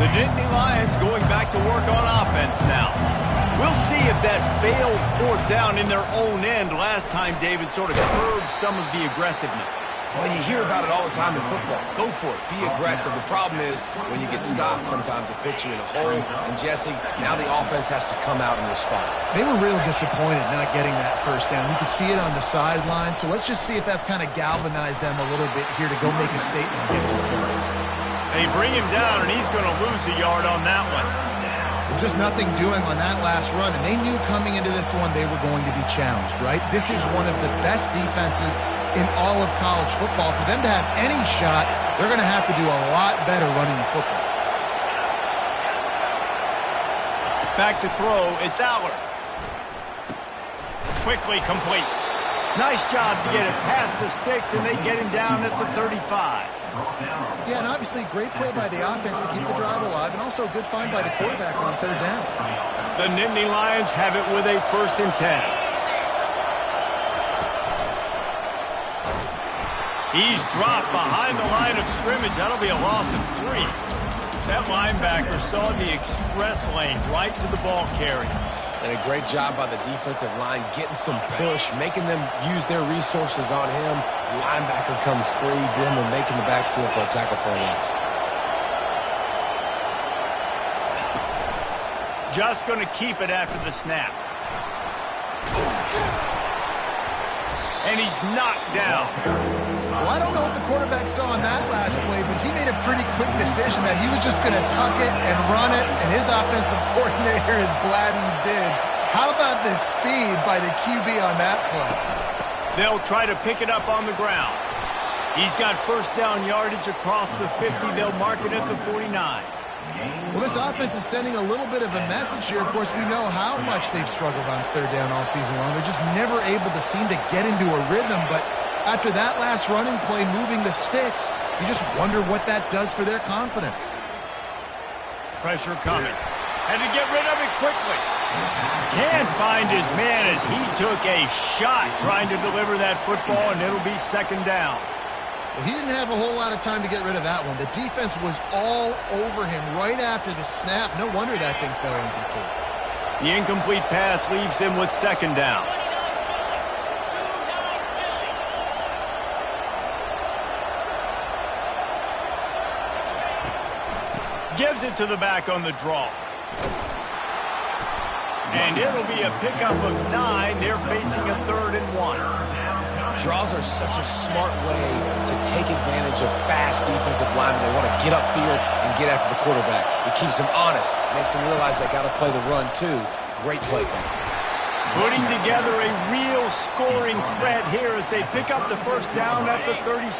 The Nittany Lions going back to work on offense now. We'll see if that failed fourth down in their own end last time David sort of curbed some of the aggressiveness. Well, you hear about it all the time in football. Go for it. Be aggressive. The problem is when you get stopped, sometimes it puts you in a hole. And, Jesse, now the offense has to come out and respond. They were real disappointed not getting that first down. You could see it on the sideline. So let's just see if that's kind of galvanized them a little bit here to go make a statement and get some points. They bring him down, and he's going to lose a yard on that one. Well, just nothing doing on that last run, and they knew coming into this one they were going to be challenged, right? This is one of the best defenses in all of college football. For them to have any shot, they're going to have to do a lot better running the football. Back to throw, it's Aller. Quickly complete. Nice job to get it past the sticks, and they get him down at the 35. Yeah, and obviously great play by the offense to keep the drive alive, and also a good find by the quarterback on third down. The Nittany Lions have it with a 1st and 10. He's dropped behind the line of scrimmage. That'll be a loss of 3. That linebacker saw the express lane right to the ball carrier. And a great job by the defensive line getting some push, making them use their resources on him. Linebacker comes free, Brimley making the backfield for a tackle for a loss. Just going to keep it after the snap. And he's knocked down. Well, I don't know what the quarterback saw on that last play, but he made a pretty quick decision that he was just going to tuck it and run it, and his offensive coordinator is glad he did. How about the speed by the QB on that play? They'll try to pick it up on the ground. He's got first down yardage across the 50. They'll mark it at the 49. Well, this offense is sending a little bit of a message here. Of course, we know how much they've struggled on third down all season long. They're just never able to seem to get into a rhythm, but after that last running play moving the sticks, you just wonder what that does for their confidence. Pressure coming. Had to get rid of it quickly. Can't find his man as he took a shot trying to deliver that football, and it'll be 2nd down. Well, he didn't have a whole lot of time to get rid of that one. The defense was all over him right after the snap. No wonder that thing fell incomplete. The incomplete pass leaves him with 2nd down. Gives it to the back on the draw. And it'll be a pickup of 9. They're facing a 3rd and 1. Draws are such a smart way to take advantage of fast defensive linemen. They want to get upfield and get after the quarterback. It keeps them honest, makes them realize they got to play the run too. Great play call. Putting together a real scoring threat here as they pick up the first down at the 36.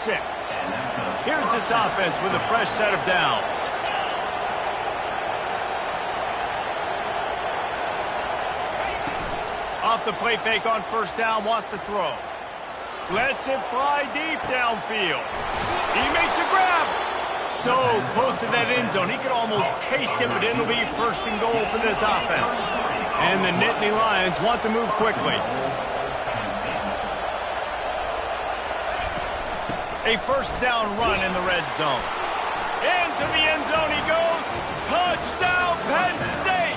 Here's this offense with a fresh set of downs. Off the play fake on first down, wants to throw. Lets it fly deep downfield. He makes a grab. So close to that end zone. He could almost taste it, but it'll be 1st and goal for this offense. And the Nittany Lions want to move quickly. A first down run in the red zone. Into the end zone he goes. Touchdown, Penn State!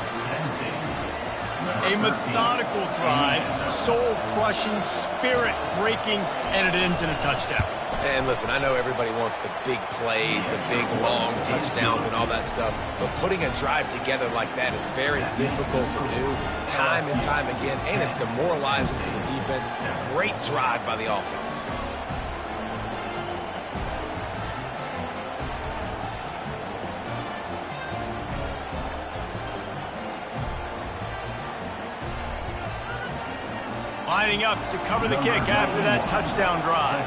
A methodical drive, soul-crushing, spirit-breaking, and it ends in a touchdown. And listen, I know everybody wants the big plays, the big, long touchdowns and all that stuff, but putting a drive together like that is very difficult to do time and time again, and it's demoralizing for the defense. Great drive by the offense. Lining up to cover the kick after that touchdown drive.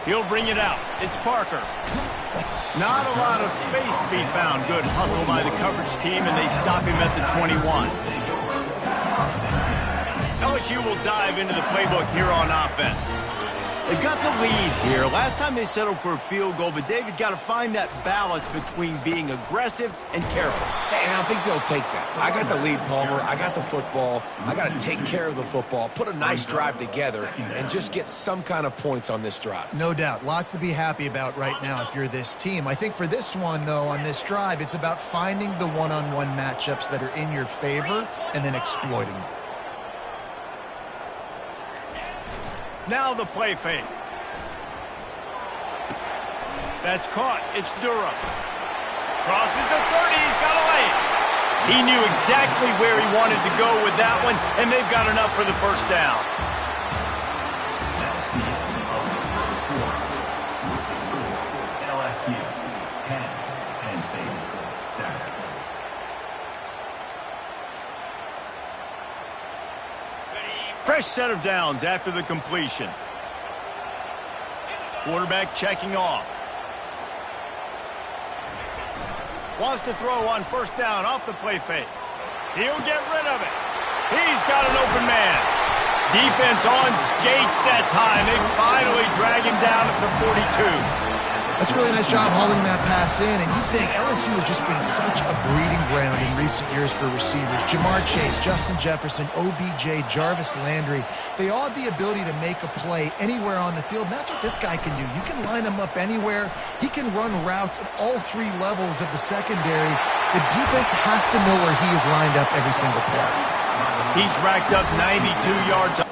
He'll bring it out. It's Parker. Not a lot of space to be found. Good hustle by the coverage team, and they stop him at the 21. LSU will dive into the playbook here on offense. They've got the lead here. Last time they settled for a field goal, but David got to find that balance between being aggressive and careful. And I think they'll take that. I got the lead, Palmer. I got the football. I got to take care of the football, put a nice drive together, and just get some kind of points on this drive. No doubt. Lots to be happy about right now if you're this team. I think for this one, though, on this drive, it's about finding the one-on-one matchups that are in your favor and then exploiting them. Now the play fake. That's caught. It's Durham. Crosses the 30. He's got to lay it. He knew exactly where he wanted to go with that one, and they've got enough for the first down. LSU 10 and 7. Fresh set of downs after the completion. Quarterback checking off. Wants to throw on first down off the play fake. He'll get rid of it. He's got an open man. Defense on skates that time. They finally drag him down at the 42. That's a really nice job hauling that pass in, and you think LSU has just been such a breeding ground in recent years for receivers. Jamar Chase, Justin Jefferson, OBJ, Jarvis Landry, they all have the ability to make a play anywhere on the field, and that's what this guy can do. You can line him up anywhere. He can run routes at all three levels of the secondary. The defense has to know where he is lined up every single play. He's racked up 92 yards.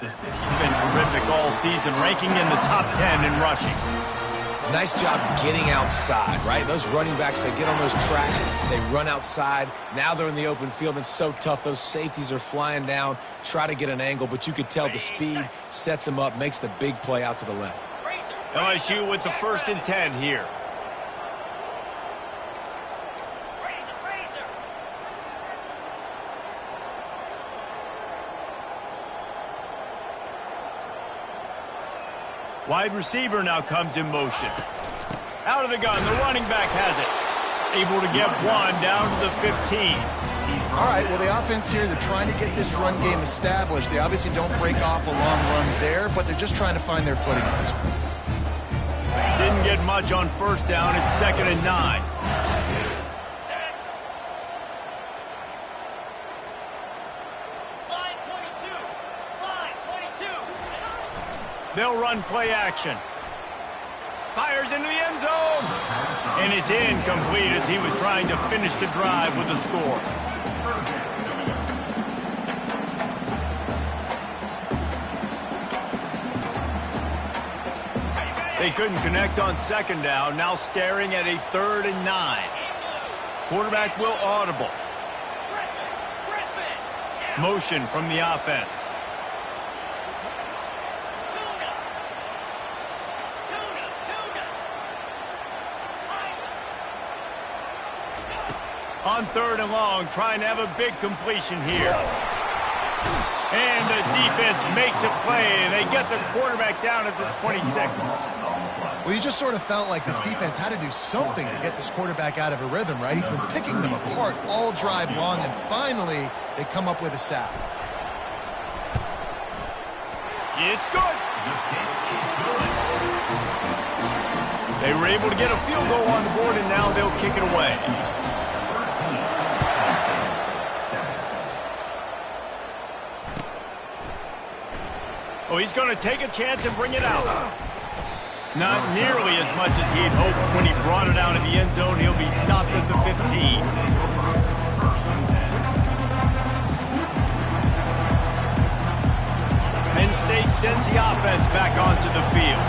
He's been terrific all season, ranking in the top 10 in rushing. Nice job getting outside, right? Those running backs, they get on those tracks, they run outside. Now they're in the open field. It's so tough. Those safeties are flying down, try to get an angle, but you could tell the speed sets them up, makes the big play out to the left. LSU with the 1st and 10 here. Wide receiver now comes in motion. Out of the gun, the running back has it. Able to get one down to the 15. All right, well, the offense here, they're trying to get this run game established. They obviously don't break off a long run there, but they're just trying to find their footing at this point. Didn't get much on first down. It's 2nd and 9. They'll run play action. Fires into the end zone. And it's incomplete as he was trying to finish the drive with a score. They couldn't connect on 2nd down. Now staring at a 3rd and 9. Quarterback will audible. Motion from the offense. On 3rd and long, trying to have a big completion here. And the defense makes a play. They get the quarterback down at the 26. Well, you just sort of felt like this defense had to do something to get this quarterback out of a rhythm, right? He's been picking them apart all drive long, and finally they come up with a sack. It's good. They were able to get a field goal on the board, and now they'll kick it away. Oh, he's going to take a chance and bring it out. Not nearly as much as he had hoped when he brought it out of the end zone. He'll be stopped at the 15. Penn offense back onto the field.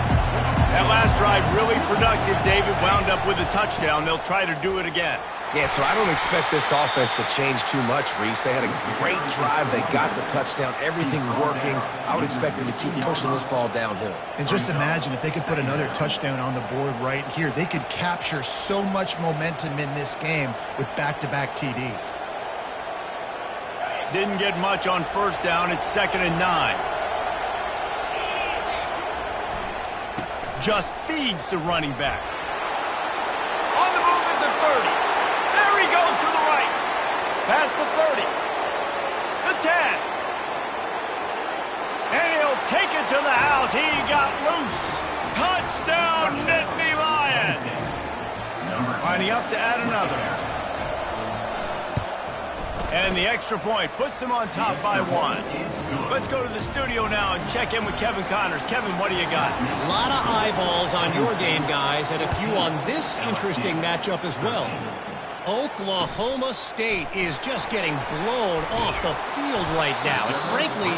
That last drive really productive. David wound up with a touchdown. They'll try to do it again. Yeah, so I don't expect this offense to change too much, Reese. They had a great drive. They got the touchdown. Everything working. I would expect them to keep pushing this ball downhill. And just imagine if they could put another touchdown on the board right here. They could capture so much momentum in this game with back-to-back TDs. Didn't get much on first down. It's 2nd and 9. Just feeds the running back. On the move at the 30. There he goes to the right. Past the 30. The 10. And he'll take it to the house. He got loose. Touchdown, Nittany Lions. Lining up to add another. And the extra point puts them on top by 1. Let's go to the studio now and check in with Kevin Connors. Kevin, what do you got? A lot of eyeballs on your game, guys, and a few on this interesting matchup as well. Oklahoma State is just getting blown off the field right now. And frankly,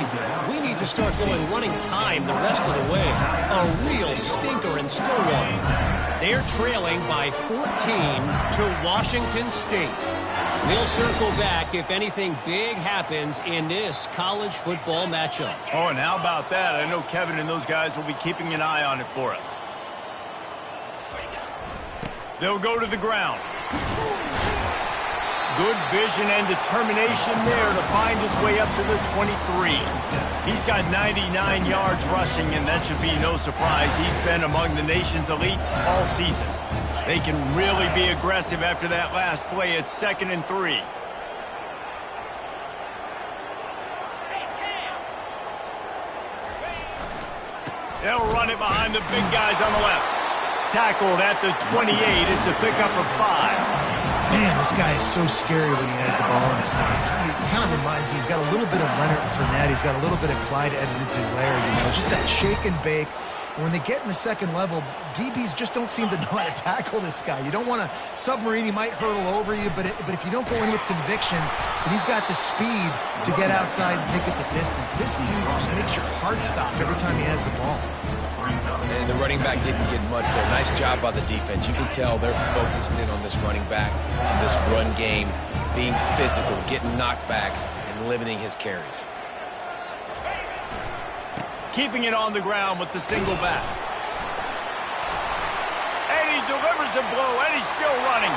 we need to start going running time the rest of the way. A real stinker in Stillwater. They're trailing by 14 to Washington State. We'll circle back if anything big happens in this college football matchup. Oh, and how about that? I know Kevin and those guys will be keeping an eye on it for us. They'll go to the ground. Good vision and determination there to find his way up to the 23. He's got 99 yards rushing, and that should be no surprise. He's been among the nation's elite all season. They can really be aggressive after that last play. It's 2nd and 3. They'll run it behind the big guys on the left. Tackled at the 28. It's a pickup of 5. Man, this guy is so scary when he has the ball in his hands. He kind of reminds me, he's got a little bit of Leonard Fournette. He's got a little bit of Clyde Edwards-Helaire, you know, just that shake and bake. When they get in the second level, DBs just don't seem to know how to tackle this guy. You don't want to submarine. He might hurtle over you, but if you don't go in with conviction, and he's got the speed to get outside and take it the distance, this dude just makes your heart stop every time he has the ball. And the running back didn't get much there. Nice job by the defense. You can tell they're focused in on this running back, on this run game, being physical, getting knockbacks, and limiting his carries. Keeping it on the ground with the single back. And he delivers the blow, and he's still running.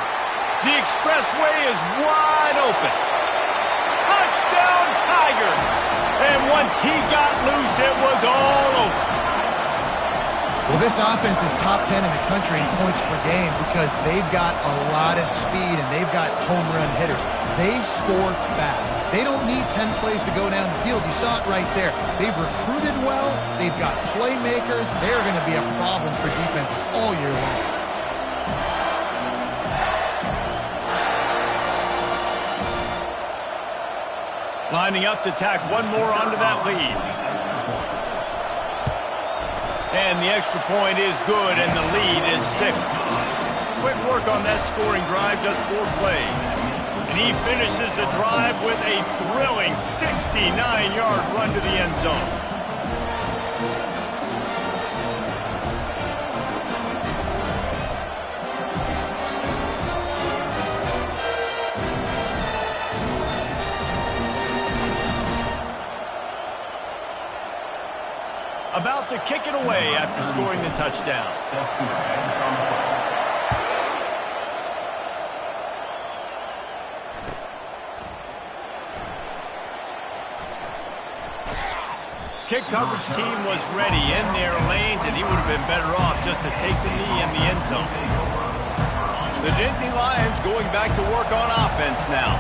The expressway is wide open. Touchdown, Tiger! And once he got loose, it was all over. Well, this offense is top 10 in the country in points per game because they've got a lot of speed and they've got home run hitters. They score fast. They don't need 10 plays to go down the field. You saw it right there. They've recruited well. They've got playmakers. They're going to be a problem for defenses all year long. Lining up to tack one more onto that lead. And the extra point is good, and the lead is 6. Quick work on that scoring drive, just 4 plays. And he finishes the drive with a thrilling 69-yard run to the end zone. About to kick it away after scoring the touchdown. Kick coverage team was ready in their lanes, and he would have been better off just to take the knee in the end zone. The Nittany Lions going back to work on offense now.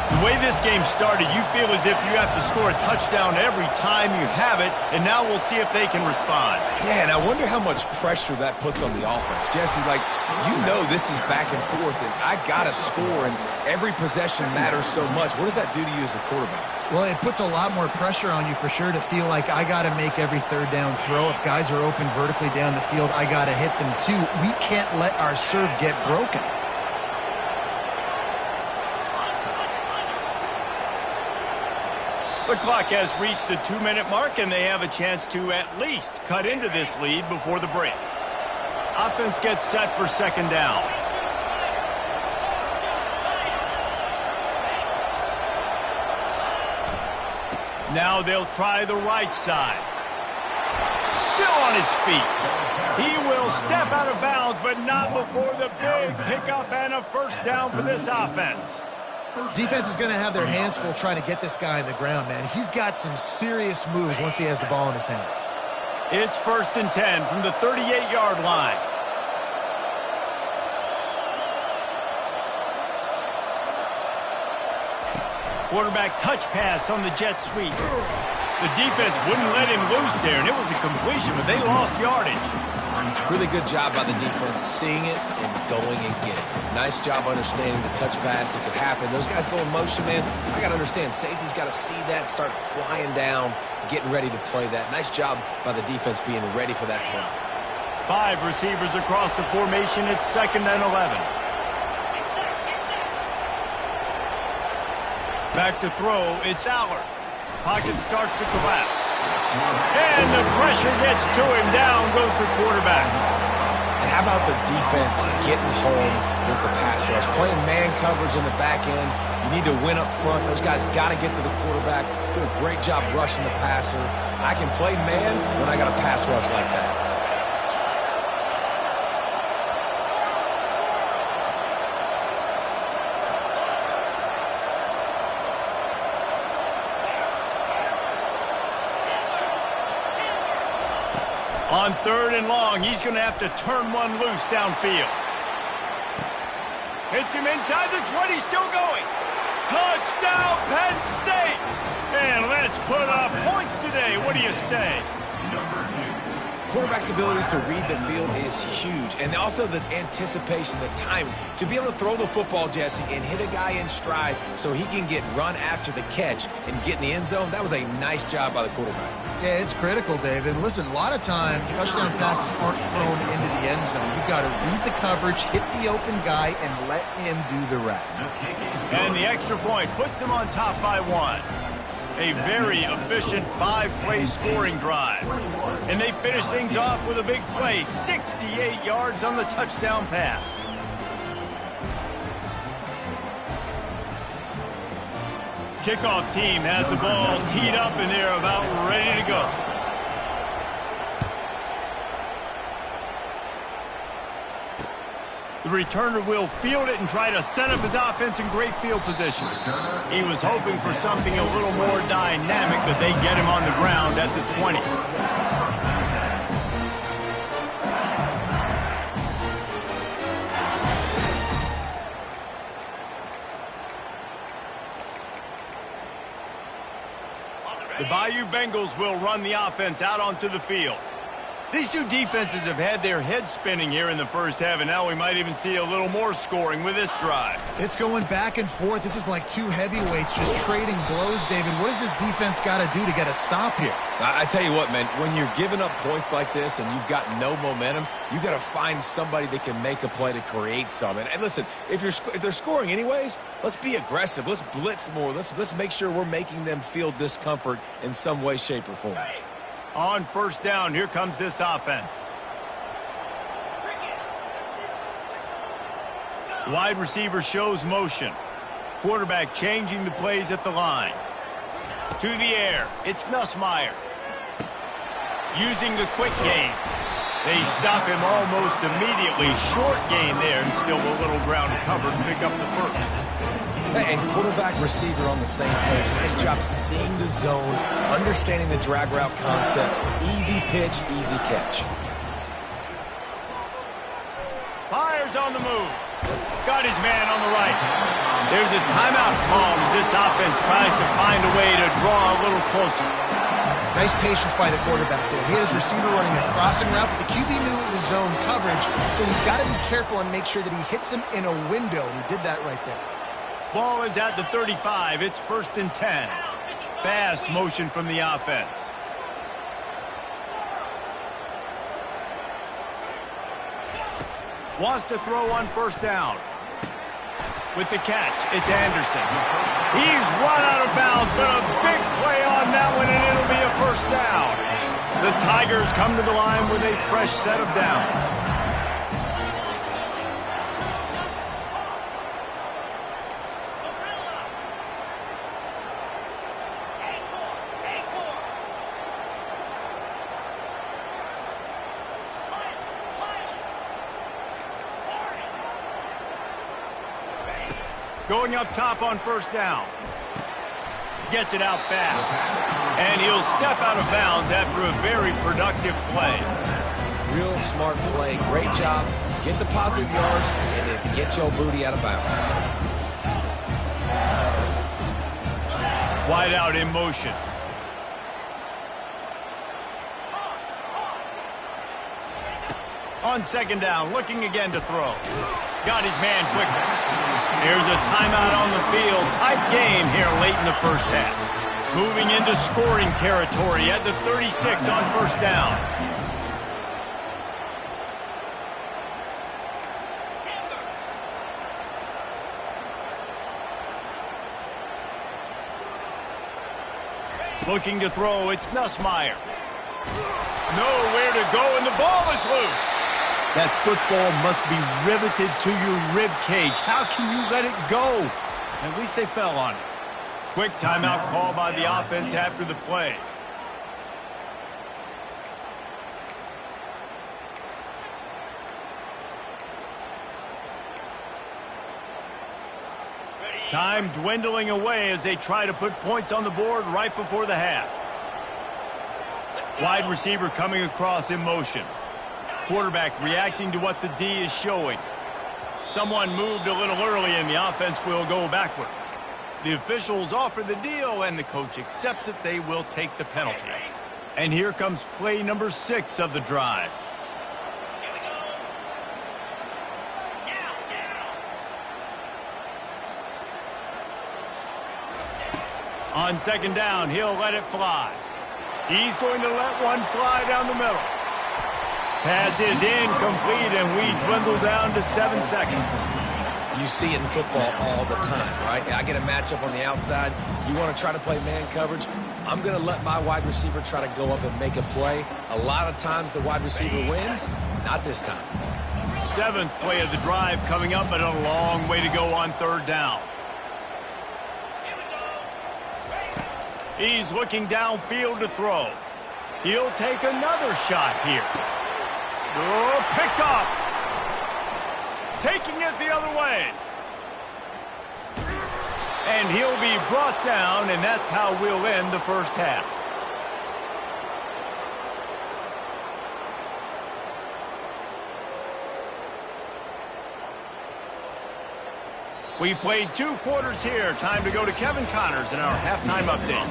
The way this game started, you feel as if you have to score a touchdown every time you have it, and now we'll see if they can respond. Yeah, and I wonder how much pressure that puts on the offense. Jesse, like, you know this is back and forth, and I got to score, and every possession matters so much. What does that do to you as a quarterback? Well, it puts a lot more pressure on you for sure to feel like I got to make every third down throw. If guys are open vertically down the field, I got to hit them too. We can't let our serve get broken. The clock has reached the 2-minute mark, and they have a chance to at least cut into this lead before the break. Offense gets set for second down. Now they'll try the right side. Still on his feet. He will step out of bounds, but not before the big pickup and a first down for this offense. Defense is going to have their hands full trying to get this guy on the ground, man. He's got some serious moves once he has the ball in his hands. It's 1st and 10 from the 38-yard line. Quarterback touch pass on the jet sweep. The defense wouldn't let him loose there, and it was a completion, but they lost yardage. Really good job by the defense, seeing it and going and getting it. Nice job understanding the touch pass. It could happen. Those guys go in motion, man. I got to understand, safety's got to see that, start flying down, getting ready to play that. Nice job by the defense being ready for that play. 5 receivers across the formation. It's 2nd and 11. Back to throw. It's Aller. Pocket starts to collapse. And the pressure gets to him. Down goes the quarterback. And how about the defense getting home with the pass rush? Playing man coverage in the back end. You need to win up front. Those guys got to get to the quarterback. Do a great job rushing the passer. I can play man when I got a pass rush like that. On 3rd and long, he's going to have to turn one loose downfield. Hits him inside the 20, still going. Touchdown, Penn State! And let's put up points today. What do you say? Quarterback's abilities to read the field is huge. And also the anticipation, the time. To be able to throw the football, Jesse, and hit a guy in stride so he can get run after the catch and get in the end zone, that was a nice job by the quarterback. Yeah, it's critical, David. Listen, a lot of times, touchdown passes aren't thrown into the end zone. You've got to read the coverage, hit the open guy, and let him do the rest. And the extra point puts them on top by 1. A very efficient 5-play scoring drive. And they finish things off with a big play, 68 yards on the touchdown pass. Kickoff team has the ball teed up, and they're about ready to go. The returner will field it and try to set up his offense in great field position. He was hoping for something a little more dynamic, but they get him on the ground at the 20. The Bayou Bengals will run the offense out onto the field. These two defenses have had their heads spinning here in the first half, and now we might even see a little more scoring with this drive. It's going back and forth. This is like two heavyweights just trading blows, David. What does this defense got to do to get a stop here? I tell you what, man, when you're giving up points like this and you've got no momentum, you got to find somebody that can make a play to create some. And listen, if they're scoring anyways, let's be aggressive. Let's blitz more. Let's make sure we're making them feel discomfort in some way, shape, or form. On first down, here comes this offense. Wide receiver shows motion. Quarterback changing the plays at the line. To the air, it's Nussmeier. Using the quick game. They stop him almost immediately. Short gain there, and still a little ground to cover to pick up the first. And quarterback receiver on the same page. Nice job seeing the zone, understanding the drag route concept. Easy pitch, easy catch. Fires on the move. Got his man on the right. There's a timeout called as this offense tries to find a way to draw a little closer. Nice patience by the quarterback there. He had his receiver running a crossing route, but the QB knew it was zone coverage, so he's got to be careful and make sure that he hits him in a window. He did that right there. Ball is at the 35. It's 1st and 10. Fast motion from the offense. Wants to throw on first down. With the catch, it's Anderson. He's run out of bounds, but a big play on that one, and it'll be a first down. The Tigers come to the line with a fresh set of downs. Going up top on first down. Gets it out fast. And he'll step out of bounds after a very productive play. Real smart play. Great job. Get the positive yards and then get your booty out of bounds. Wide out in motion. On second down, looking again to throw. Got his man quickly. There's a timeout on the field. Tight game here late in the first half. Moving into scoring territory at the 36 on first down. Looking to throw, it's Nussmeier. Nowhere to go, and the ball is loose. That football must be riveted to your rib cage. How can you let it go? At least they fell on it. Quick timeout call by the offense after the play. Time dwindling away as they try to put points on the board right before the half. Wide receiver coming across in motion. Quarterback reacting to what the D is showing. Someone moved a little early and the offense will go backward. The officials offer the deal and the coach accepts it. They will take the penalty. And here comes play number 6 of the drive. On second down, he'll let it fly. He's going to let one fly down the middle. Pass is incomplete, and we dwindle down to 7 seconds. You see it in football all the time, right? I get a matchup on the outside. You want to try to play man coverage? I'm going to let my wide receiver try to go up and make a play. A lot of times the wide receiver wins. Not this time. 7th play of the drive coming up, but a long way to go on third down. He's looking downfield to throw. He'll take another shot here. Oh, picked off. Taking it the other way. And he'll be brought down, and that's how we'll end the first half. We've played 2 quarters here. Time to go to Kevin Connors in our halftime update.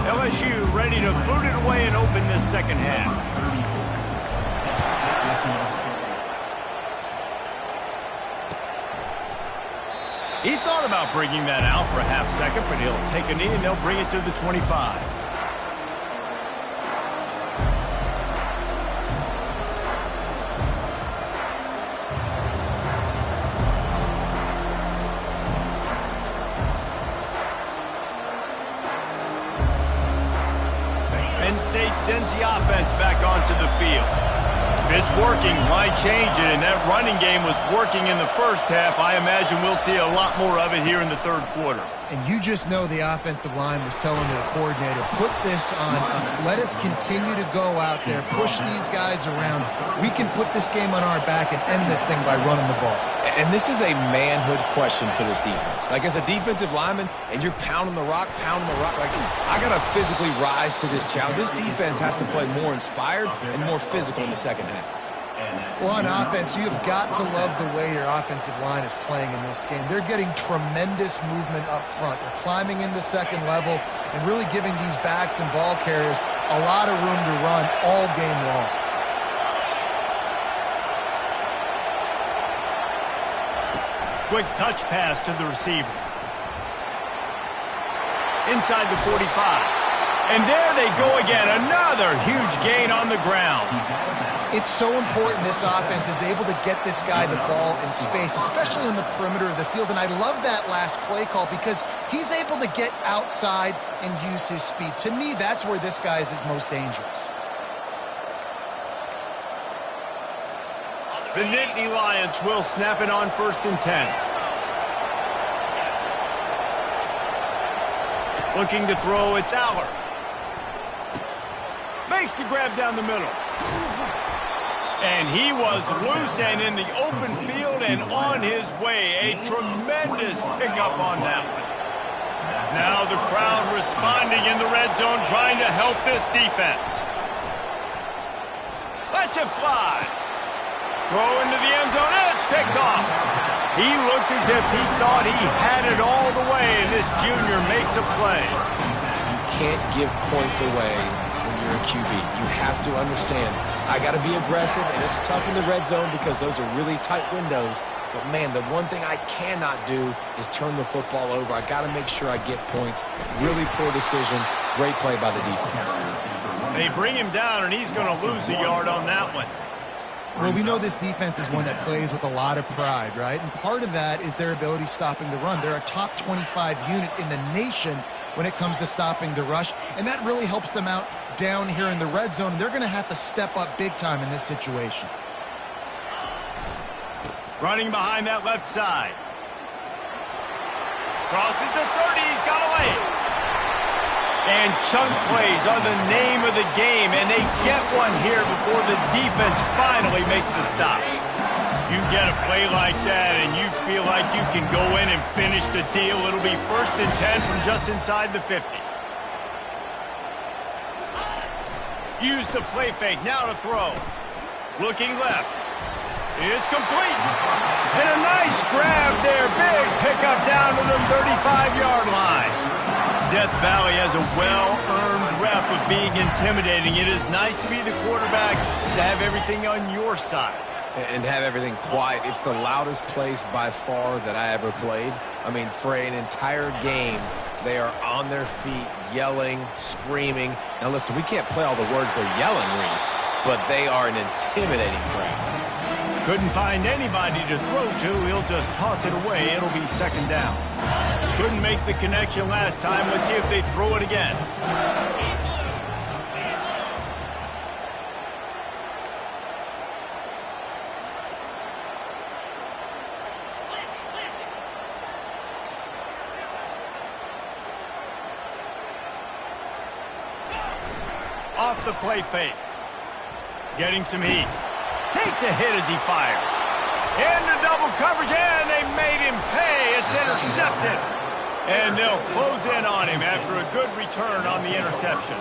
LSU ready to boot it away and open this second half. He thought about bringing that out for a half second, but he'll take a knee and they'll bring it to the 25. Penn State sends the offense back onto the field. If it's working, why change it? And that running game was working in the first half. I imagine we'll see a lot more of it here in the third quarter. And you just know the offensive line was telling their coordinator, put this on us. Let us continue to go out there, push these guys around. We can put this game on our back and end this thing by running the ball. And this is a manhood question for this defense. Like, as a defensive lineman, and you're pounding the rock, like, I got to physically rise to this challenge. This defense has to play more inspired and more physical in the second half. Well, on offense, you've got to love the way your offensive line is playing in this game. They're getting tremendous movement up front. They're climbing into second level and really giving these backs and ball carriers a lot of room to run all game long. Quick touch pass to the receiver. Inside the 45. And there they go again. Another huge gain on the ground. It's so important this offense is able to get this guy the ball in space, especially on the perimeter of the field. And I love that last play call because he's able to get outside and use his speed. To me, that's where this guy is most dangerous. The Nittany Lions will snap it on 1st and 10. Looking to throw, it's Aller. Makes the grab down the middle. And he was loose and in the open field and on his way. A tremendous pickup on that one. Now the crowd responding in the red zone, trying to help this defense. Let's it fly. Throw into the end zone, and it's picked off. He looked as if he thought he had it all the way, and this junior makes a play. You can't give points away when you're a QB. You have to understand, I got to be aggressive, and it's tough in the red zone because those are really tight windows. But, man, the one thing I cannot do is turn the football over. I got to make sure I get points. Really poor decision. Great play by the defense. They bring him down, and he's going to lose a yard on that one. Well, we know this defense is one that plays with a lot of pride, right? And part of that is their ability stopping the run. They're a top 25 unit in the nation when it comes to stopping the rush, and that really helps them out down here in the red zone. And they're going to have to step up big time in this situation. Running behind that left side. Crosses the 30, he's got away. And chunk plays are the name of the game, and they get one here before the defense finally makes the stop. You get a play like that, and you feel like you can go in and finish the deal. It'll be 1st and 10 from just inside the 50. Use the play fake, now to throw. Looking left. It's complete. And a nice grab there. Big pickup down to the 35-yard line. Death Valley has a well-earned rep of being intimidating. It is nice to be the quarterback, to have everything on your side. And have everything quiet. It's the loudest place by far that I ever played. I mean, for an entire game, they are on their feet, yelling, screaming. Now, listen, we can't play all the words they're yelling, Reese, but they are an intimidating crowd. Couldn't find anybody to throw to. He'll just toss it away. It'll be 2nd down. Couldn't make the connection last time. Let's see if they throw it again. Off the play fake. Getting some heat. Takes a hit as he fires. Into double coverage, and they made him pay. It's intercepted. And they'll close in on him after a good return on the interception.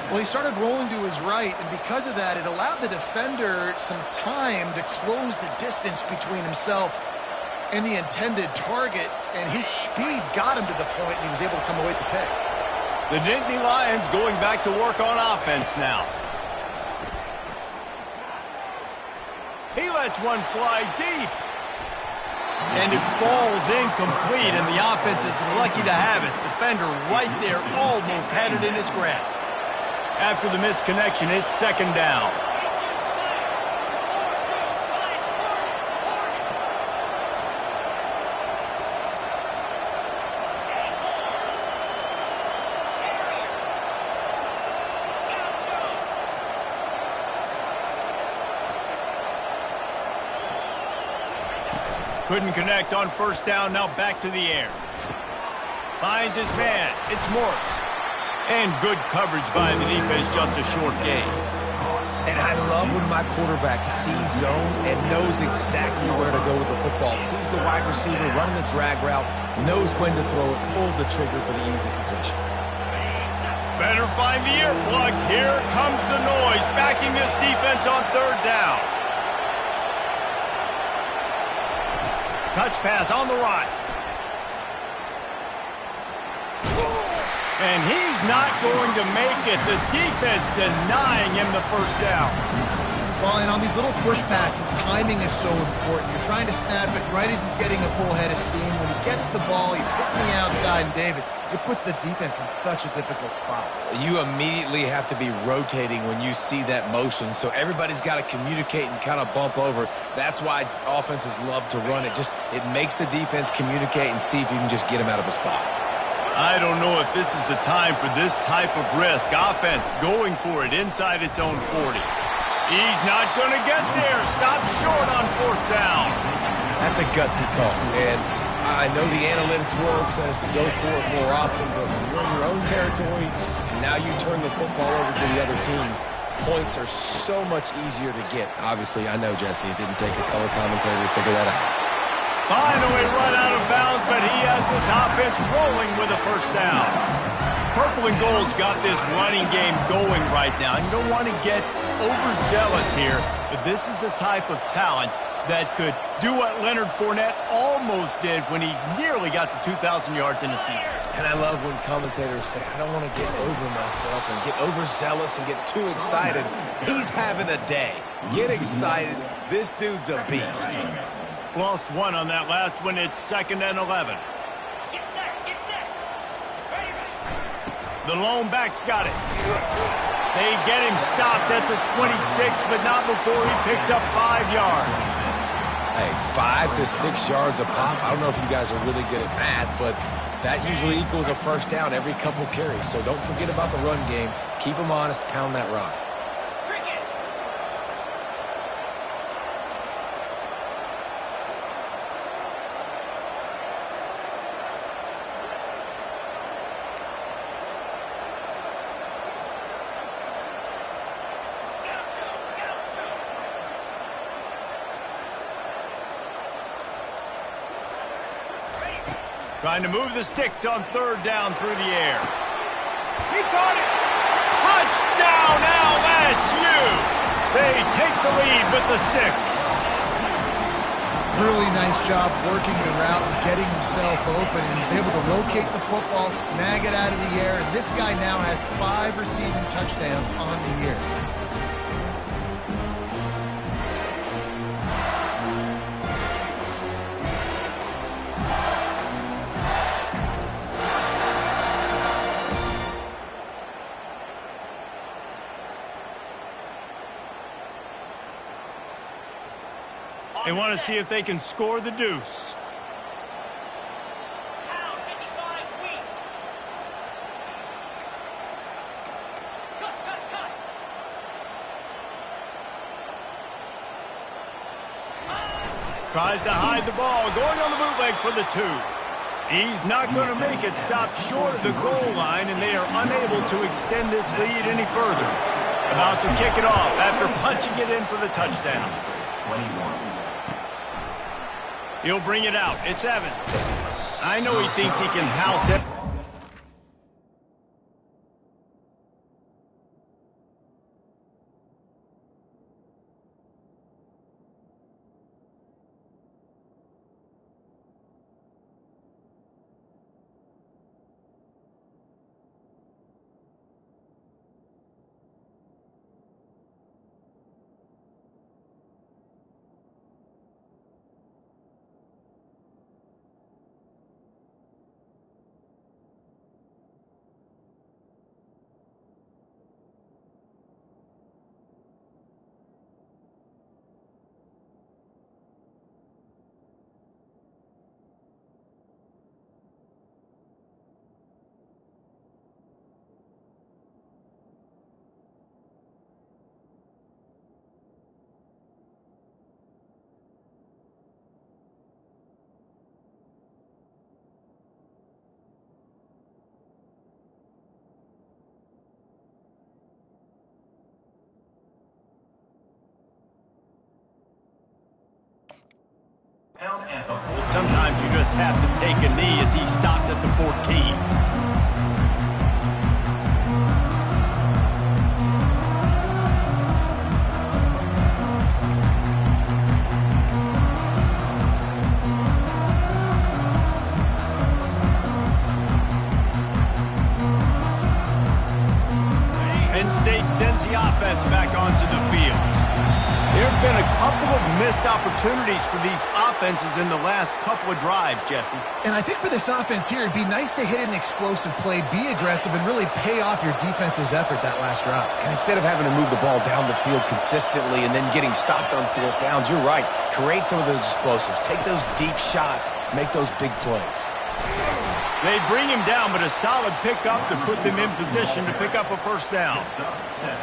Well, he started rolling to his right, and because of that, it allowed the defender some time to close the distance between himself and the intended target, and his speed got him to the point, and he was able to come away with the pick. The Nittany Lions going back to work on offense now. He lets one fly deep. And it falls incomplete, and the offense is lucky to have it. Defender right there almost had it in his grasp. After the misconnection, it's 2nd down. Couldn't connect on 1st down, now back to the air. Finds his man, it's Morris. And good coverage by the defense, just a short gain. And I love when my quarterback sees zone and knows exactly where to go with the football. Sees the wide receiver running the drag route, knows when to throw it, pulls the trigger for the easy completion. Better find the earplugs. Here comes the noise, backing this defense on 3rd down. Touch pass on the right. And he's not going to make it. The defense denying him the 1st down. Well, and on these little push passes, timing is so important. You're trying to snap it right as he's getting a full head of steam. When he gets the ball, he's hitting the outside. And, David, it puts the defense in such a difficult spot. You immediately have to be rotating when you see that motion, so everybody's got to communicate and kind of bump over. That's why offenses love to run it. It makes the defense communicate and see if you can just get them out of a spot. I don't know if this is the time for this type of risk. Offense going for it inside its own 40. He's not going to get there. Stop short on 4th down. That's a gutsy call, and I know the analytics world says to go for it more often, but when you're in your own territory and now you turn the football over to the other team, points are so much easier to get. Obviously, I know, Jesse, it didn't take a color commentator to figure that out. Finally run out of bounds, but he has this offense rolling with a 1st down. Purple and Gold's got this running game going right now. You don't want to get overzealous here, but this is a type of talent that could do what Leonard Fournette almost did when he nearly got to 2,000 yards in a season. And I love when commentators say, I don't want to get over myself and get overzealous and get too excited. He's having a day. Get excited. This dude's a beast. Lost 1 on that last one. It's 2nd and 11. Get set, get set. Ready. The lone back's got it. They get him stopped at the 26, but not before he picks up 5 yards. Hey, 5 to 6 yards a pop. I don't know if you guys are really good at math, but that usually equals a 1st down every couple carries. So don't forget about the run game. Keep them honest. Pound that rock. Trying to move the sticks on 3rd down through the air. He caught it. Touchdown, LSU. They take the lead with the 6. Really nice job working the route and getting himself open. And he's able to locate the football, snag it out of the air, and this guy now has 5 receiving touchdowns on the year. They want to see if they can score the deuce. Down, 55, weak. Cut. Tries to hide the ball, going on the bootleg for the 2. He's not going to make it. Stopped short of the goal line, and they are unable to extend this lead any further. About to kick it off after punching it in for the touchdown. 21. He'll bring it out. It's Evans. I know he thinks he can house it. Sometimes you just have to take a knee as he stopped at the 14. Sends the offense back onto the field. There have been a couple of missed opportunities opportunities for these offenses in the last couple of drives, Jesse. And I think for this offense here, it'd be nice to hit an explosive play, be aggressive, and really pay off your defense's effort that last drive. And instead of having to move the ball down the field consistently and then getting stopped on fourth downs, you're right. Create some of those explosives. Take those deep shots. Make those big plays. They bring him down, but a solid pickup to put them in position to pick up a first down.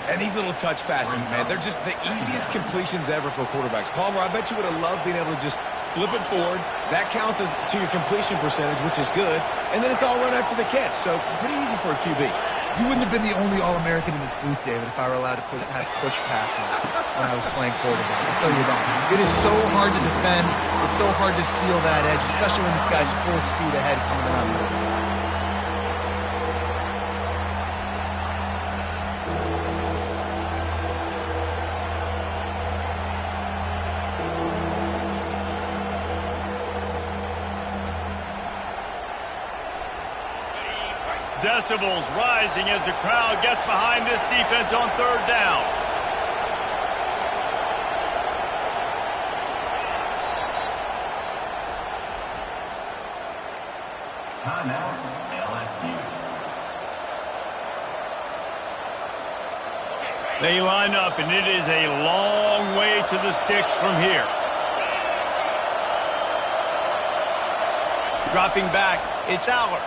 And these little touch passes, man, they're just the easiest completions ever for quarterbacks. Palmer, I bet you would have loved being able to just flip it forward. That counts as to your completion percentage, which is good. And then it's all run after the catch, so pretty easy for a QB. You wouldn't have been the only All-American in this booth, David, if I were allowed to have push passes when I was playing quarterback. I'll tell you that. It is so hard to defend. It's so hard to seal that edge, especially when this guy's full speed ahead coming around the outside. Decibels rising as the crowd gets behind this defense on third down. Timeout, LSU. They line up, and it is a long way to the sticks from here. Dropping back, it's Aller.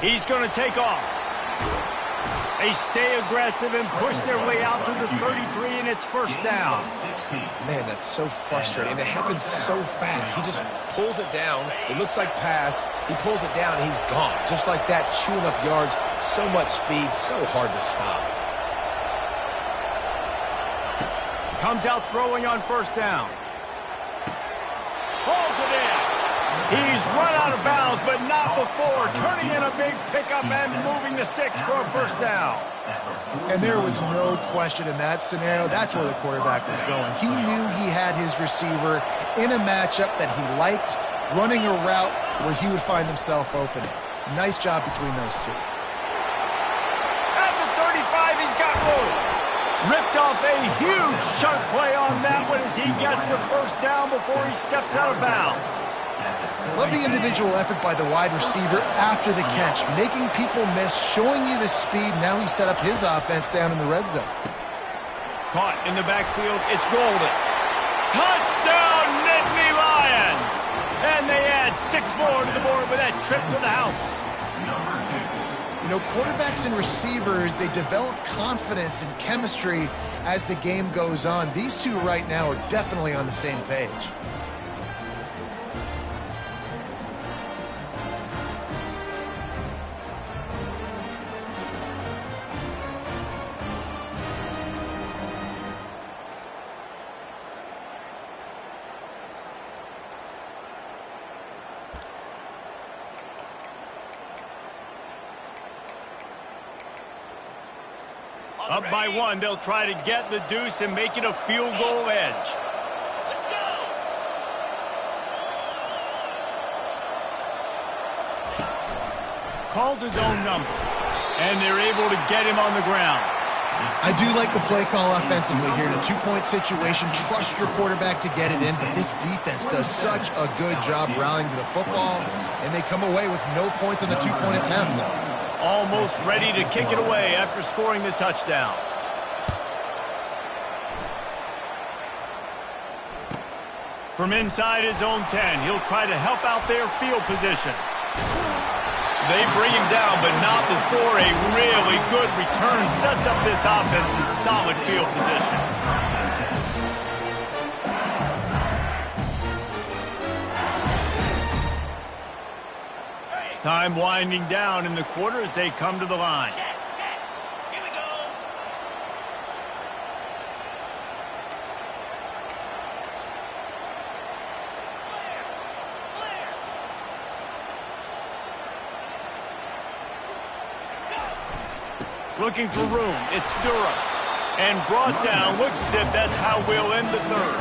He's going to take off. They stay aggressive and push their way out to the 33, and it's first down. Man, that's so frustrating. And it happens so fast. He just pulls it down. It looks like pass. He pulls it down, and he's gone. Just like that, chewing up yards. So much speed, so hard to stop. Comes out throwing on first down. Hauls it in. He's run out of bounds, but not before. Turning in a big pickup and moving the sticks for a first down. And there was no question in that scenario. That's where the quarterback was going. He knew he had his receiver in a matchup that he liked, running a route where he would find himself open. Nice job between those two. At the 35, he's got room. Ripped off a huge chunk play on that one as he gets the first down before he steps out of bounds. Love the individual effort by the wide receiver after the catch, making people miss, showing you the speed. Now he set up his offense down in the red zone. Caught in the backfield, it's Golden. Touchdown, Nittany Lions! And they add 6 more to the board with that trip to the house. You know, quarterbacks and receivers, they develop confidence and chemistry as the game goes on. These two right now are definitely on the same page. Up by 1, they'll try to get the deuce and make it a field goal edge. Let's go. Calls his own number, and they're able to get him on the ground. I do like the play call offensively here. In a 2-point situation, trust your quarterback to get it in, but this defense does such a good job rallying to the football, and they come away with no points on the 2-point attempt. Almost ready to kick it away after scoring the touchdown. From inside his own 10, he'll try to help out their field position. They bring him down, but not before a really good return sets up this offense in solid field position. Time winding down in the quarter as they come to the line. Check, check. Here we go. Looking for room. It's Durham. And brought down. Looks as if that's how we'll end the third.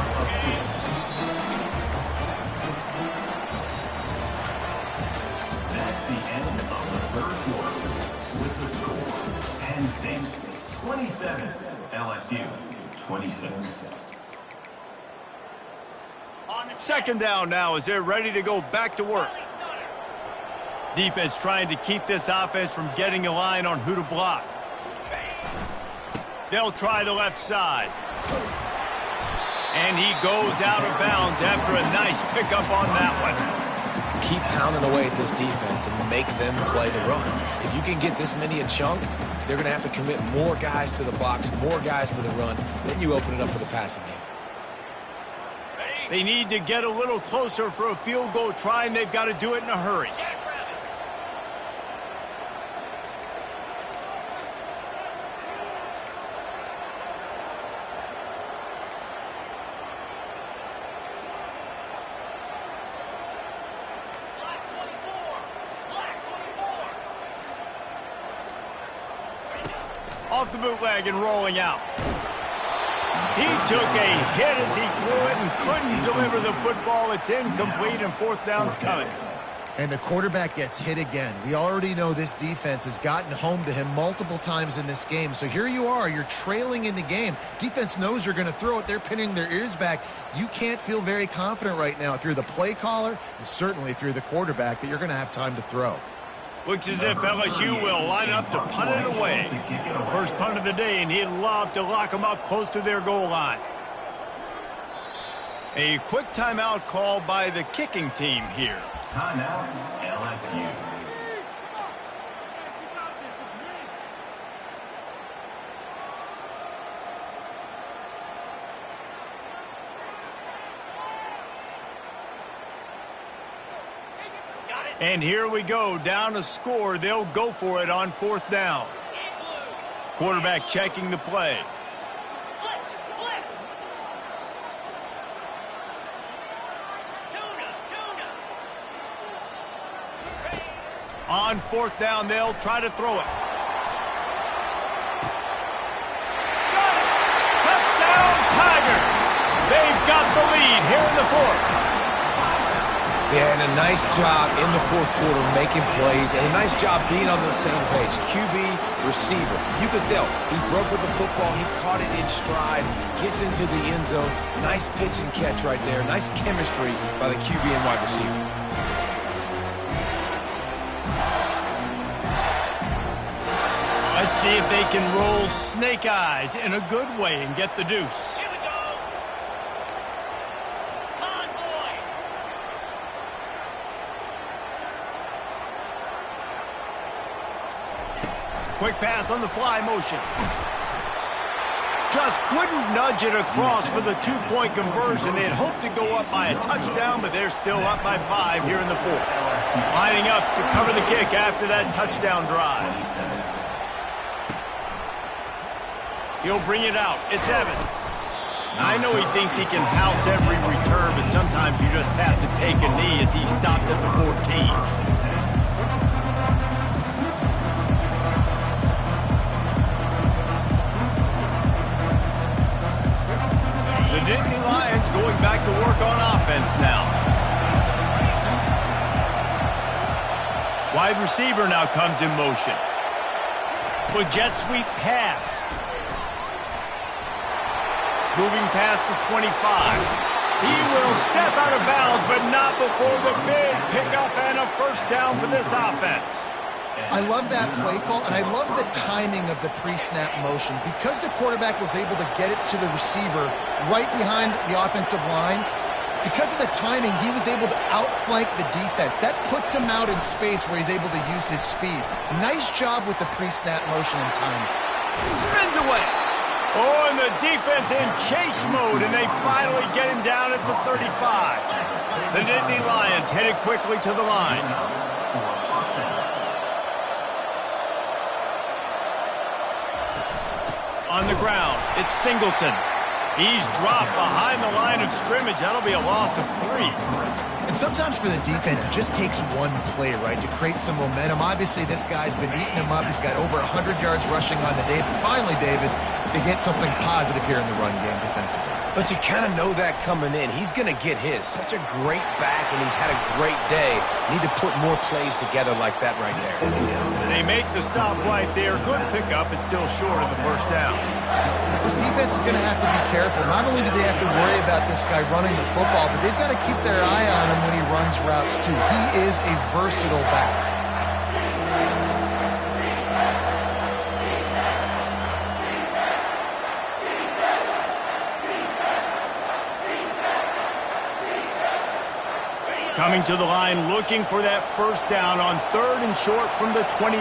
That's the end of the third quarter with the score. Penn State 27, LSU 26. Second down now as they're ready to go back to work. Defense trying to keep this offense from getting a line on who to block. They'll try the left side. And he goes out of bounds after a nice pickup on that one. Keep pounding away at this defense and make them play the run. If you can get this many a chunk, they're going to have to commit more guys to the box, more guys to the run. Then you open it up for the passing game. They need to get a little closer for a field goal try, and they've got to do it in a hurry. Off the bootleg and rolling out. He took a hit as he threw it and couldn't deliver the football. It's incomplete and fourth down's coming. And the quarterback gets hit again. We already know this defense has gotten home to him multiple times in this game. So here you are, you're trailing in the game. Defense knows you're going to throw it. They're pinning their ears back. You can't feel very confident right now if you're the play caller, and certainly if you're the quarterback, that you're going to have time to throw. Looks as if LSU will line up to punt it away. First punt of the day, and he'd love to lock them up close to their goal line. A quick timeout called by the kicking team here. Timeout, LSU. And here we go, down a score. They'll go for it on fourth down. Quarterback checking the play. On fourth down, they'll try to throw it. Got it! Touchdown, Tigers! They've got the lead here in the fourth. Yeah, and a nice job in the fourth quarter making plays, and a nice job being on the same page. QB, receiver. You could tell he broke with the football. He caught it in stride, gets into the end zone. Nice pitch and catch right there. Nice chemistry by the QB and wide receiver. Let's see if they can roll snake eyes in a good way and get the deuce. Here we go. Convoy. Quick pass on the fly motion. Just couldn't nudge it across for the two-point conversion. They had hoped to go up by a touchdown, but they're still up by 5 here in the fourth. Lining up to cover the kick after that touchdown drive. He'll bring it out. It's Evans. I know he thinks he can house every return, but sometimes you just have to take a knee as he stopped at the 14. The Nittany Lions going back to work on offense now. Wide receiver now comes in motion. With jet sweep pass. Moving past the 25. He will step out of bounds, but not before the big pickup and a first down for this offense. I love that play call, and I love the timing of the pre-snap motion. Because the quarterback was able to get it to the receiver right behind the offensive line, because of the timing, he was able to outflank the defense. That puts him out in space where he's able to use his speed. Nice job with the pre-snap motion and timing. Spins away. Oh, and the defense in chase mode, and they finally get him down at the 35. The Nittany Lions headed quickly to the line. On the ground, it's Singleton. He's dropped behind the line of scrimmage. That'll be a loss of 3. And sometimes for the defense, it just takes one play, right, to create some momentum. Obviously, this guy's been eating him up. He's got over 100 yards rushing on the day. But finally, David, they get something positive here in the run game defensively. But you kind of know that coming in. He's going to get his. Such a great back, and he's had a great day. Need to put more plays together like that right there. They make the stop right there. Good pickup. It's still short of the first down. This defense is going to have to be careful. Not only do they have to worry about this guy running the football, but they've got to keep their eye on him when he runs routes, too. He is a versatile back. Coming to the line, looking for that first down on 3rd and short from the 29.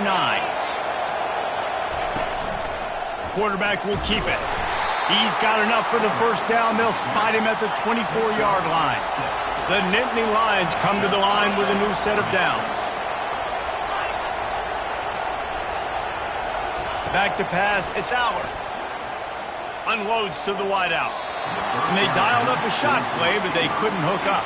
Quarterback will keep it. He's got enough for the first down. They'll spot him at the 24-yard line. The Nittany Lions come to the line with a new set of downs. Back to pass, it's Allard. Unloads to the wideout. And they dialed up a shot play, but they couldn't hook up.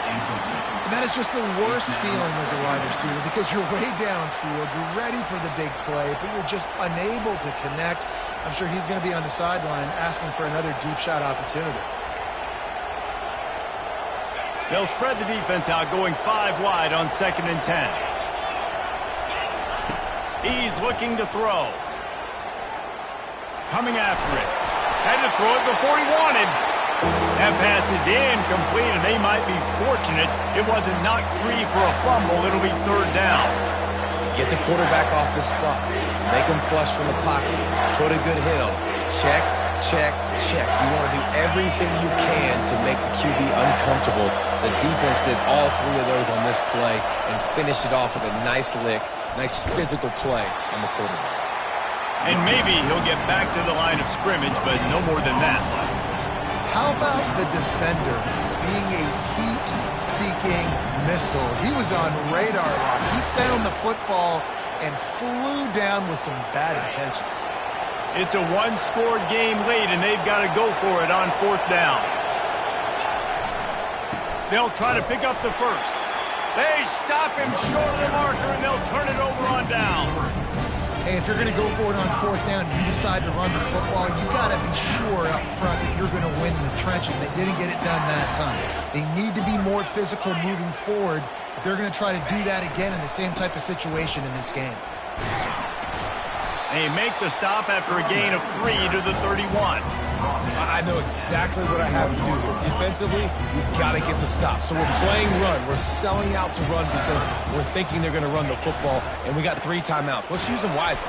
And that is just the worst feeling as a wide receiver because you're way downfield, you're ready for the big play, but you're just unable to connect. I'm sure he's going to be on the sideline asking for another deep shot opportunity. They'll spread the defense out, going 5 wide on 2nd and 10. He's looking to throw. Coming after it. Had to throw it before he wanted. That pass is incomplete, and they might be fortunate it wasn't knocked free for a fumble. It'll be 3rd down. Get the quarterback off his spot. Make him flush from the pocket. Put a good hit on him. Check, check, check. You want to do everything you can to make the QB uncomfortable. The defense did all 3 of those on this play and finished it off with a nice lick, nice physical play on the quarterback. And maybe he'll get back to the line of scrimmage, but no more than that. How about the defender being a heat-seeking missile? He was on radar lock. He found the football and flew down with some bad intentions. It's a 1-score game late, and they've got to go for it on 4th down. They'll try to pick up the first. They stop him short of the marker, and they'll turn it over on down. Hey, if you're going to go for it on 4th down, you decide to run the football, you got to be sure up front that you're going to win in the trenches. They didn't get it done that time. They need to be more physical moving forward if they're going to try to do that again in the same type of situation in this game. They make the stop after a gain of 3 to the 31. I know exactly what I have to do here. Defensively, we've got to get the stop. So we're playing run. We're selling out to run because we're thinking they're going to run the football, and we got 3 timeouts. Let's use them wisely.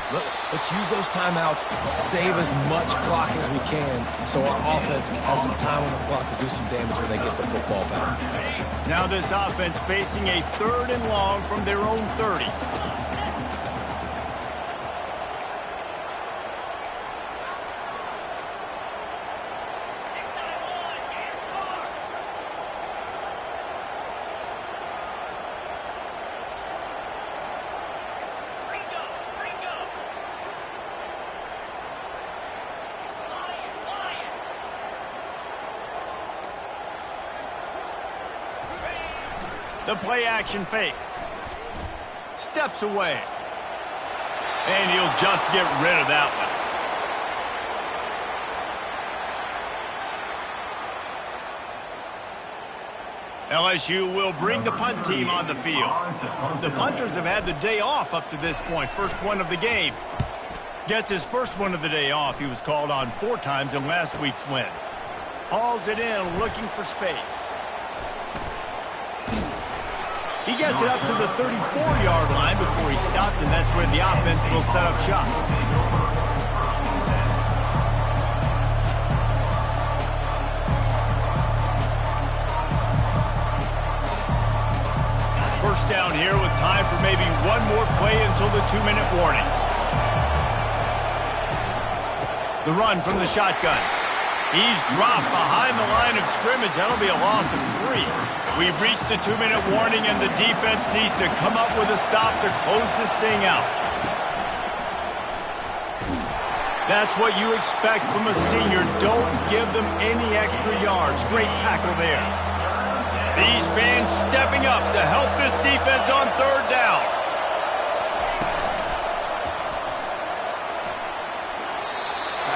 Let's use those timeouts, save as much clock as we can so our offense has some time on the clock to do some damage when they get the football back. Now this offense facing a 3rd and long from their own 30. The play-action fake. Steps away. And he'll just get rid of that one. LSU will bring the punt team on the field. The punters have had the day off up to this point. First one of the game. Gets his first one of the day off. He was called on 4 times in last week's win. Hauls it in, looking for space. He gets it up to the 34-yard line before he stopped, and that's where the offense will set up shop. First down here with time for maybe one more play until the 2-minute warning. The run from the shotgun. He's dropped behind the line of scrimmage. That'll be a loss of 3. We've reached the 2-minute warning, and the defense needs to come up with a stop to close this thing out. That's what you expect from a senior. Don't give them any extra yards. Great tackle there. These fans stepping up to help this defense on third down.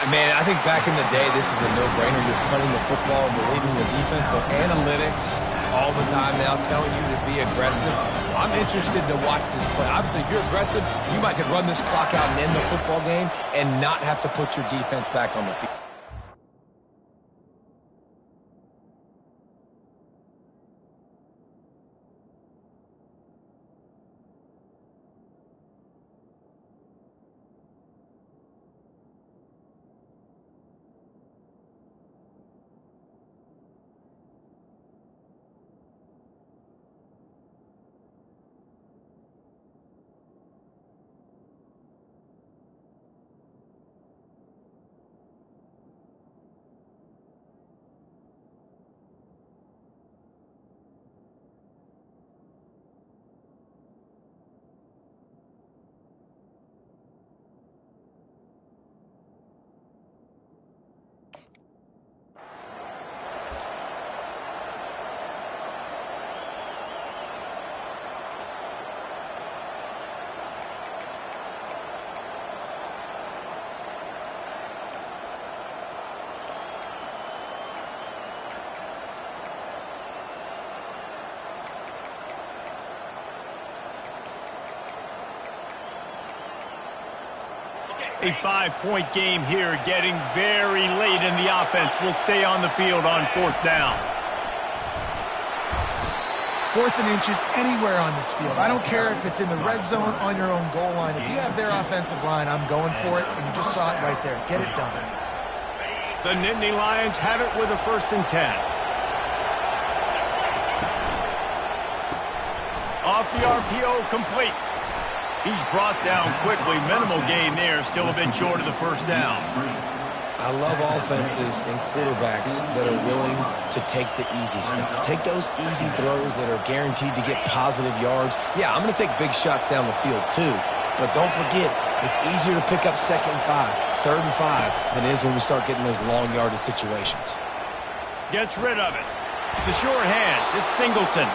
Man, I think back in the day, this is a no-brainer. You're punting the football and relieving the defense, but analytics all the time now telling you to be aggressive. I'm interested to watch this play. Obviously, if you're aggressive, you might could run this clock out and end the football game and not have to put your defense back on the field. A 5-point game here, getting very late in the offense. Will stay on the field on fourth down. 4th and inches anywhere on this field. I don't care if it's in the red zone, on your own goal line. If you have their offensive line, I'm going for it, and you just saw it right there. Get it done. The Nittany Lions have it with a 1st and 10. Off the RPO, complete. He's brought down quickly. Minimal gain there. Still a bit short of the 1st down. I love offenses and quarterbacks that are willing to take the easy stuff. Take those easy throws that are guaranteed to get positive yards. Yeah, I'm going to take big shots down the field too. But don't forget, it's easier to pick up 2nd and 5, 3rd and 5 than it is when we start getting those long yardage situations. Gets rid of it. The sure hands. It's Singleton.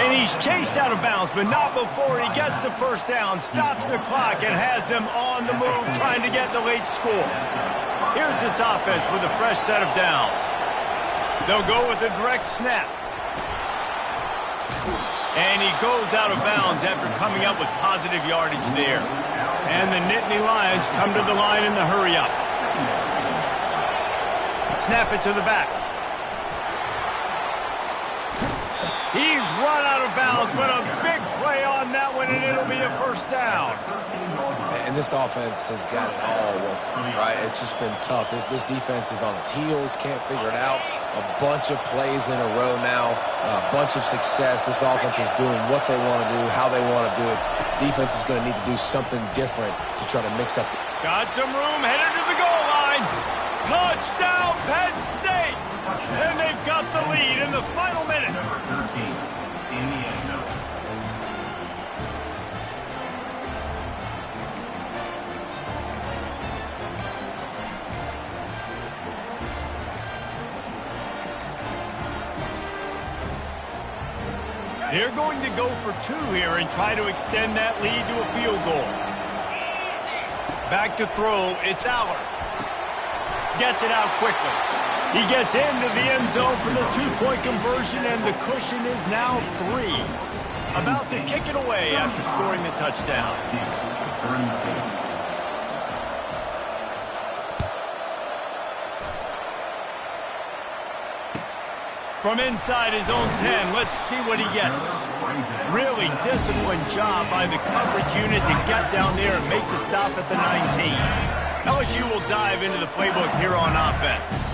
And he's chased out of bounds, but not before he gets the 1st down, stops the clock, and has them on the move trying to get the late score. Here's this offense with a fresh set of downs. They'll go with a direct snap. And he goes out of bounds after coming up with positive yardage there. And the Nittany Lions come to the line in the hurry-up. Snap it to the back. He's run out of bounds, but a big play on that one, and it'll be a 1st down. And this offense has got it all, right? It's just been tough. This defense is on its heels, can't figure it out. A bunch of plays in a row now, a bunch of success. This offense is doing what they want to do, how they want to do it. Defense is going to need to do something different to try to mix up. Got some room, headed to the goal line. Touchdown, Penn State! And they've got the lead in the final minute. Number 13 in the end zone. They're going to go for 2 here and try to extend that lead to a field goal. Back to throw, it's Aller. Gets it out quickly. He gets into the end zone for the 2-point conversion, and the cushion is now 3. About to kick it away after scoring the touchdown. From inside his own 10, let's see what he gets. Really disciplined job by the coverage unit to get down there and make the stop at the 19. LSU will dive into the playbook here on offense.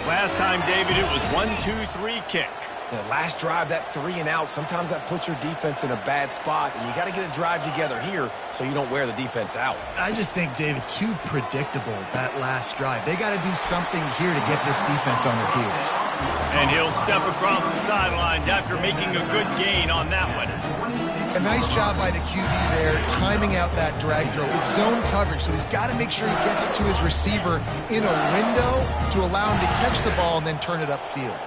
Last time, David, it was 1-2-3 kick. The last drive, that 3 and out, sometimes that puts your defense in a bad spot, and you got to get a drive together here so you don't wear the defense out. I just think, David, too predictable, that last drive. They got to do something here to get this defense on their heels. And he'll step across the sidelines after making a good gain on that one. A nice job by the QB there, timing out that drag throw. It's zone coverage, so he's got to make sure he gets it to his receiver in a window to allow him to catch the ball and then turn it upfield.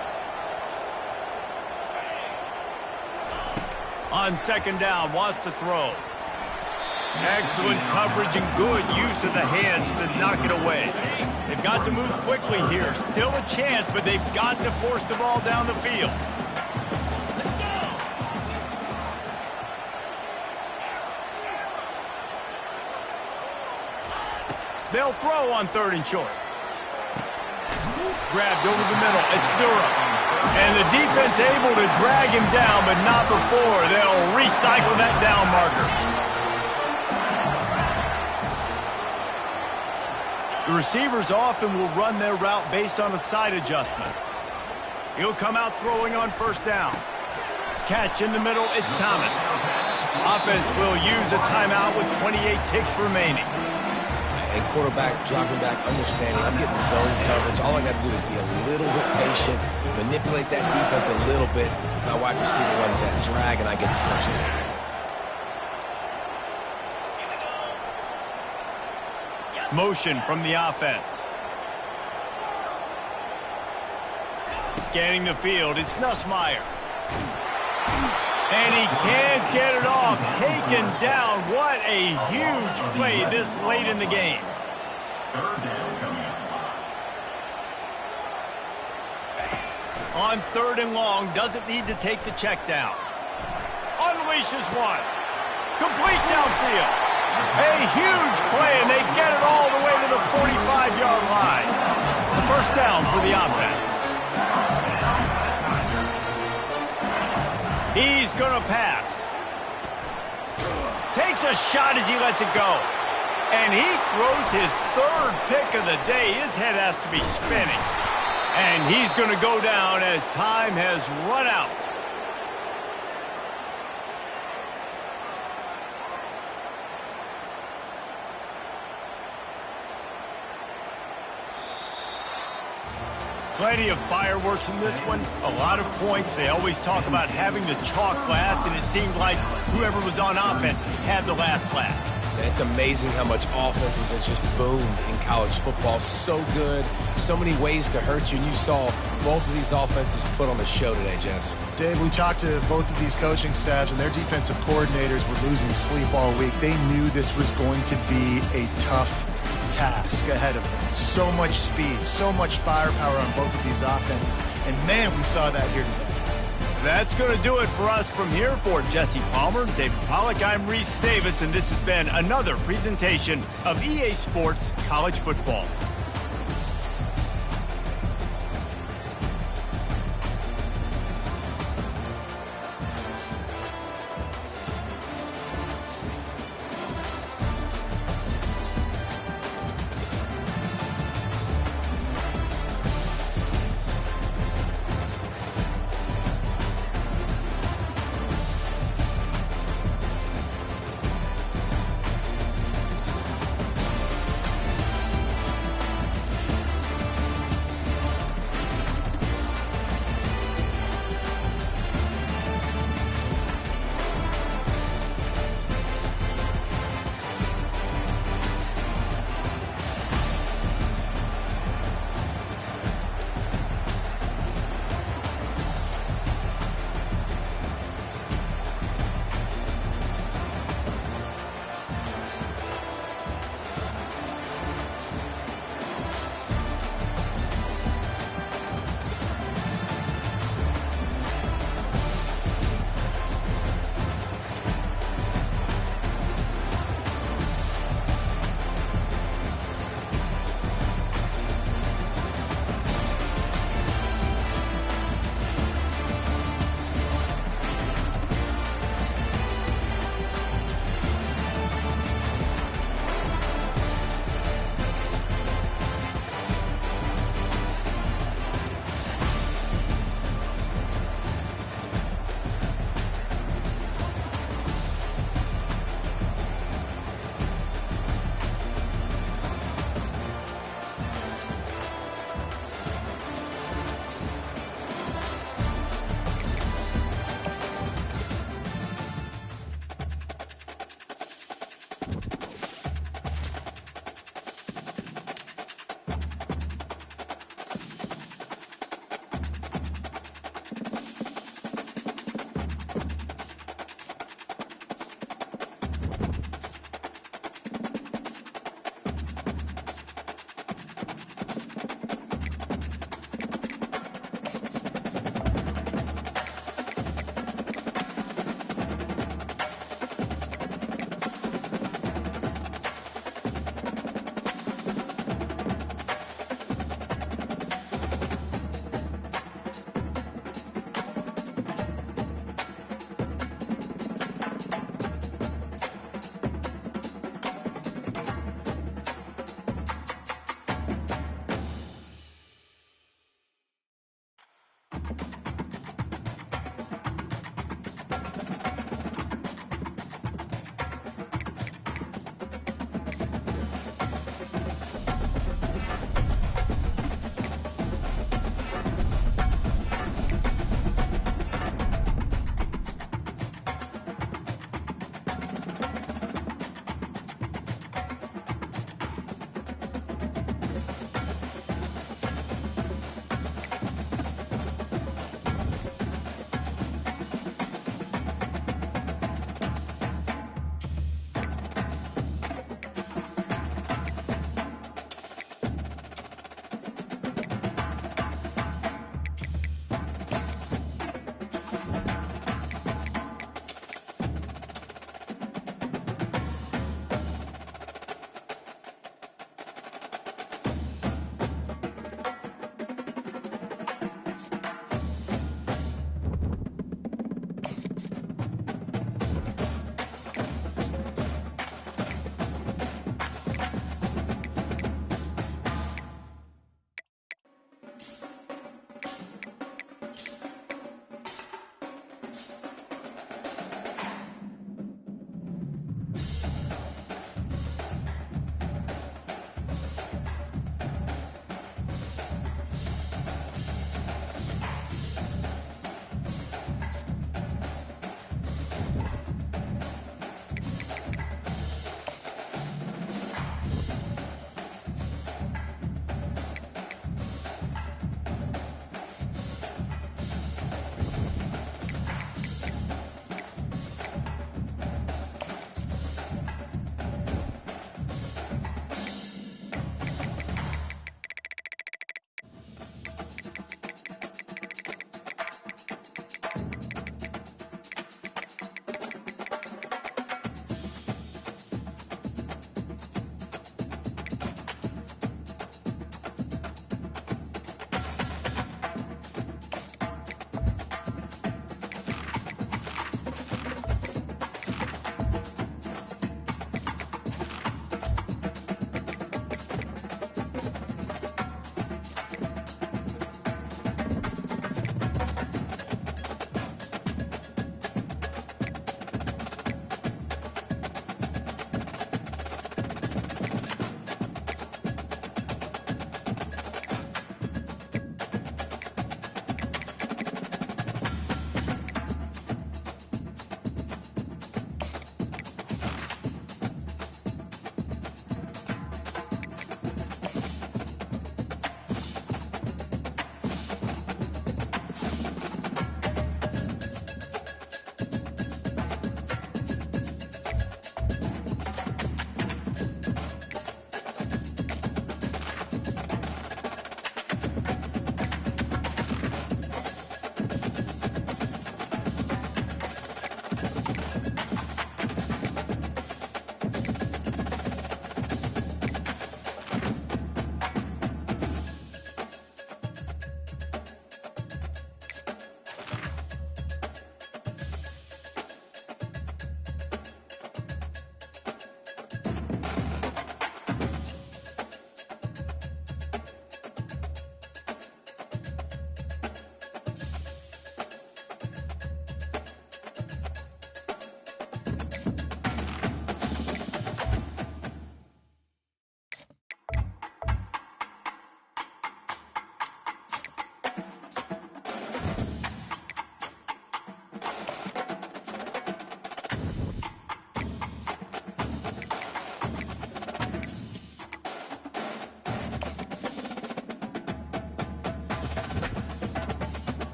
On second down, wants to throw. Excellent coverage and good use of the hands to knock it away. They've got to move quickly here. Still a chance, but they've got to force the ball down the field. They'll throw on 3rd and short. Grabbed over the middle. It's Durham. And the defense able to drag him down, but not before. They'll recycle that down marker. The receivers often will run their route based on a side adjustment. He'll come out throwing on 1st down. Catch in the middle, it's Thomas. Offense will use a timeout with 28 ticks remaining. And quarterback dropping back, understanding I'm getting zone coverage. All I got to do is be a little bit patient, manipulate that defense a little bit. My wide receiver runs that drag, and I get the first down. Motion from the offense. Scanning the field, it's Nussmeier. And he can't get it off. Taken down. What a huge play this late in the game. 3rd down coming up. On 3rd and long, doesn't need to take the check down. Unleashes one. Complete downfield. A huge play, and they get it all the way to the 45-yard line. The 1st down for the offense. He's going to pass. Takes a shot as he lets it go. And he throws his 3rd pick of the day. His head has to be spinning. And he's going to go down as time has run out. Plenty of fireworks in this one. A lot of points. They always talk about having the chalk last, and it seemed like whoever was on offense had the last laugh. It's amazing how much offense has just boomed in college football. So good. So many ways to hurt you. And you saw both of these offenses put on the show today, Jess. Dave, we talked to both of these coaching staffs, and their defensive coordinators were losing sleep all week. They knew this was going to be a tough task ahead of them. So much speed, so much firepower on both of these offenses. And, man, we saw that here today. That's going to do it for us from here. For Jesse Palmer, David Pollack, I'm Reese Davis, and this has been another presentation of EA Sports College Football.